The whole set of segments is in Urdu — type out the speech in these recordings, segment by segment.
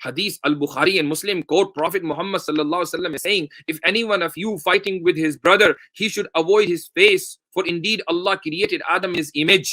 hadith al-Bukhari and Muslim quote Prophet Muhammad sallallahu alaihi wasallam is saying, if any one of you fighting with his brother, he should avoid his face, for indeed Allah created Adam in his image.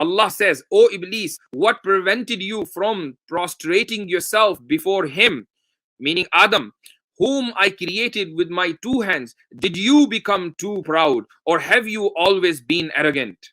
Allah says, O Iblis, what prevented you from prostrating yourself before him, meaning Adam, whom I created with my two hands? Did you become too proud, or have you always been arrogant?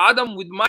Adam with my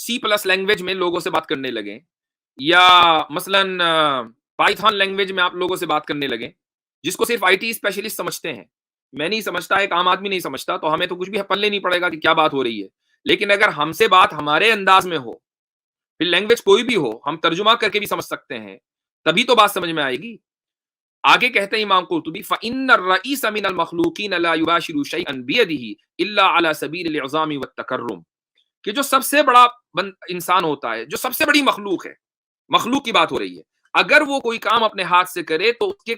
C plus language میں لوگوں سے بات کرنے لگیں یا مثلاً پائتھن لینگویج میں آپ لوگوں سے بات کرنے لگیں جس کو صرف آئی ٹی اسپیشلسٹ سمجھتے ہیں، میں نہیں سمجھتا، ایک عام آدمی نہیں سمجھتا، تو ہمیں تو کچھ بھی پلے نہیں پڑے گا کہ کیا بات ہو رہی ہے. لیکن اگر ہم سے بات ہمارے انداز میں ہو، پھر لینگویج کوئی بھی ہو، ہم ترجمہ کر کے بھی سمجھ سکتے ہیں، تبھی تو بات سمجھ میں آئے گی. آگے کہتے ہیں امام قرطبی فَإِنَّ الرَّئِيسَ مِنَ الْمَخْلُوقِينَ لَا يُبَاشِرُ شَيْئًا بِيَدِهِ إِلَّا عَلَى سَبِيلِ الْإِعْظَامِ وَالتَّكَرُّمِ، کہ جو سب سے بڑا انسان ہوتا ہے، جو سب سے بڑی مخلوق ہے، مخلوق کی بات ہو رہی ہے، اگر وہ کوئی کام اپنے ہاتھ سے کرے تو اس کے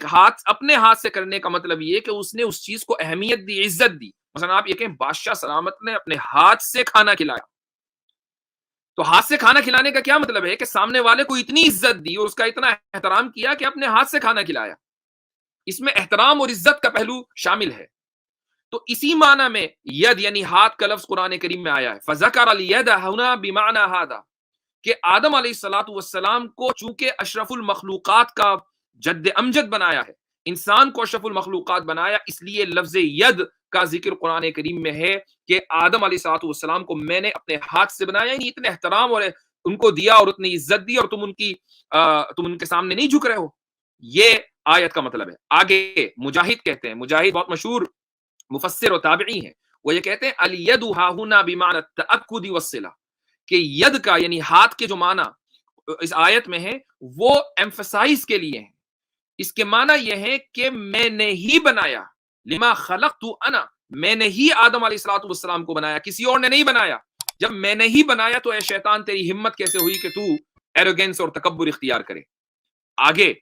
اپنے ہاتھ سے کرنے کا مطلب یہ کہ اس نے اس چیز کو اہمیت دی، عزت دی. مثلا آپ یہ کہیں بادشاہ سلامت نے اپنے ہاتھ سے کھانا کھلایا، تو ہاتھ سے کھانا کھلانے کا کیا مطلب ہے کہ سامنے والے کو اتنی عزت دی اور اس کا اتنا احترام کیا کہ اپنے ہاتھ سے کھانا کھلایا. اس میں احترام اور عزت کا پہلو شامل ہے. تو اسی معنی میں ید یعنی ہاتھ کا لفظ قرآن کریم میں آیا ہے. فذکر الید ہنا بمعنی ھذا، کہ آدم علیہ الصلوۃ والسلام کو چونکہ اشرف المخلوقات کا جد امجد بنایا ہے، انسان کو اشرف المخلوقات بنایا، اس لیے لفظ ید کا ذکر قرآن کریم میں ہے کہ آدم علیہ الصلوۃ والسلام کو میں نے اپنے ہاتھ سے بنایا. یعنی اتنے احترام اور ان کو دیا اور اتنی عزت دی اور تم ان کے سامنے نہیں جھک رہے ہو. یہ آیت کا مطلب ہے. آگے مجاہد کہتے ہیں، مجاہد بہت مشہور مفسر و تابعی ہیں، وہ یہ کہتے ہیں الید ھا ھنا بمعنی التأکد والصلہ، کہ ید کا یعنی ہاتھ کے جو معنی اس آیت میں ہے وہ ایمفسائز کے لیے ہیں. اس کے معنی یہ ہے کہ میں نے ہی بنایا، لما خلقت انا، میں نے ہی آدم علیہ الصلوۃ والسلام کو بنایا، کسی اور نے نہیں بنایا. جب میں نے ہی بنایا تو اے شیطان تیری ہمت کیسے ہوئی کہ تو ایروگینس اور تکبر اختیار کرے. آگے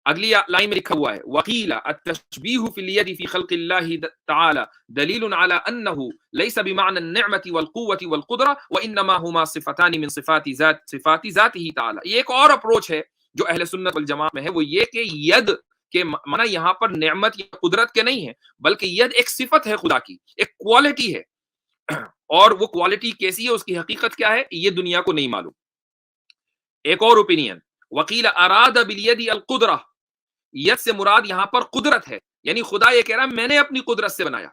اگلی لائن میں لکھا ہوا ہے وقیل التشبیہ فی الید فی خلق اللہ تعالی دلیل علی انہ لیس بمعنى النعمة والقوة والقدرة وانما ہما صفتان من صفات ذاتہ تعالی. یہ ایک اور اپروچ ہے جو اہل سنت والجماعت میں ہے، وہ یہ کہ ید کے معنی یہاں پر نعمت یا قدرت کے نہیں ہے، بلکہ ید ایک صفت ہے خدا کی، ایک کوالٹی ہے، اور وہ کوالٹی کیسی ہے، اس کی حقیقت کیا ہے، یہ دنیا کو نہیں معلوم. ایک اور اوپینین وقیل اراد بالید القدرہ، ید سے مراد یہاں پر قدرت ہے، یعنی خدا یہ کہہ رہا ہے میں نے اپنی قدرت سے بنایا.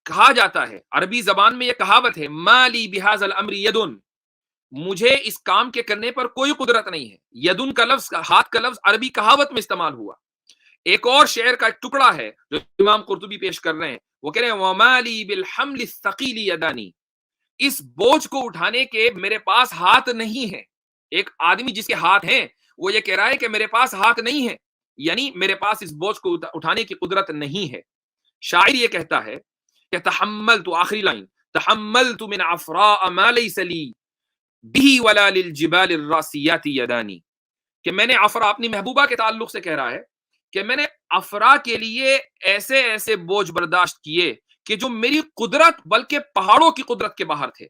کہا جاتا ہے عربی زبان میں یہ کہاوت ہے ما لی بہذا الامر یدن، مجھے اس کام کے کرنے پر کوئی قدرت نہیں ہے. یدن کا لفظ، ہاتھ کا لفظ عربی کہاوت میں استعمال ہوا. ایک اور شعر کا ایک ٹکڑا ہے جو امام قرطبی پیش کر رہے ہیں، وہ کہہ رہے ہیں وما لی بالحمل الثقیل یدانی، اس بوجھ کو اٹھانے کے میرے پاس ہاتھ نہیں ہے. ایک آدمی جس کے ہاتھ ہیں وہ یہ کہہ رہا ہے کہ میرے پاس ہاتھ نہیں ہے، یعنی میرے پاس اس بوجھ کو اٹھانے کی قدرت نہیں ہے. شاعر یہ کہتا ہے کہ تحملت، آخری لائن، تحملت من عفراء ما لیس لی به ولا للجبال الراسیات یدانی، کہ میں نے عفرا، اپنی محبوبہ کے تعلق سے کہہ رہا ہے کہ میں نے عفرا کے لیے ایسے ایسے بوجھ برداشت کیے کہ جو میری قدرت بلکہ پہاڑوں کی قدرت کے باہر تھے.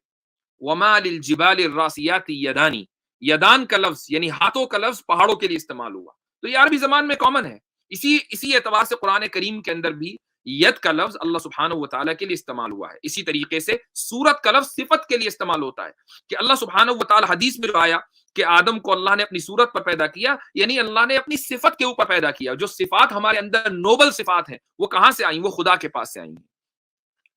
وما للجبال الراسیات یدانی، یدان کا لفظ یعنی ہاتھوں کا لفظ پہاڑوں کے لیے استعمال ہوا. تو یہ عربی زبان میں کامن ہے. اسی اعتبار سے قرآن کریم کے اندر بھی ید کا لفظ اللہ سبحانہ و تعالیٰ کے لیے استعمال ہوا ہے. اسی طریقے سے سورت کا لفظ صفت کے لیے استعمال ہوتا ہے کہ اللہ سبحانہ و تعالیٰ، حدیث میں جو آیا کہ آدم کو اللہ نے اپنی صورت پر پیدا کیا، یعنی اللہ نے اپنی صفت کے اوپر پیدا کیا. جو صفات ہمارے اندر نوبل صفات ہیں وہ کہاں سے آئیں؟ وہ خدا کے پاس سے آئیں گی.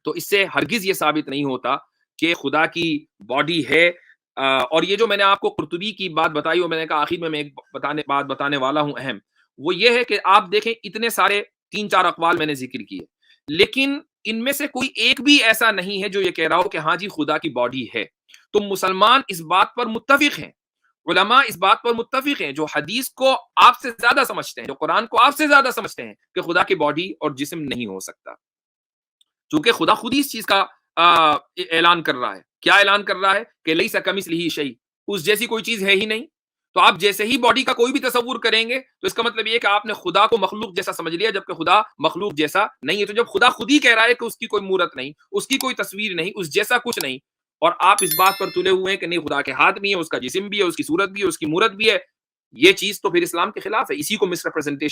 تو اس سے ہرگز یہ ثابت نہیں ہوتا کہ خدا کی باڈی ہے. اور یہ جو میں نے آپ کو قرطبی کی بات بتائی، اور میں نے کہا آخر میں ایک بات بتانے والا ہوں اہم، وہ یہ ہے کہ آپ دیکھیں اتنے سارے 3-4 اقوال میں نے ذکر کیے، لیکن ان میں سے کوئی ایک بھی ایسا نہیں ہے جو یہ کہہ رہا ہو کہ ہاں جی خدا کی باڈی ہے. تو مسلمان اس بات پر متفق ہیں، علماء اس بات پر متفق ہیں جو حدیث کو آپ سے زیادہ سمجھتے ہیں، جو قرآن کو آپ سے زیادہ سمجھتے ہیں، کہ خدا کی باڈی اور جسم نہیں ہو سکتا. چونکہ خدا خود ہی اس چیز کا اعلان کر رہا ہے. کیا اعلان کر رہا ہے؟ کہ لیس کمثلہ شیء، اس جیسی کوئی چیز ہے ہی نہیں. تو آپ جیسے ہی باڈی کا کوئی بھی تصور کریں گے تو اس کا مطلب یہ کہ آپ نے خدا کو مخلوق جیسا سمجھ لیا، جبکہ خدا مخلوق جیسا نہیں ہے. تو جب خدا خود ہی کہہ رہا ہے کہ اس کی کوئی مورت نہیں، اس کی کوئی تصویر نہیں، اس جیسا کچھ نہیں، اور آپ اس بات پر تلے ہوئے ہیں کہ نہیں خدا کے ہاتھ بھی ہے، اس کا جسم بھی ہے، اس کی صورت بھی ہے، اس کی مورت بھی ہے، یہ چیز تو پھر اسلام کے خلاف ہے. اسی کو مس ریپرزنٹیشن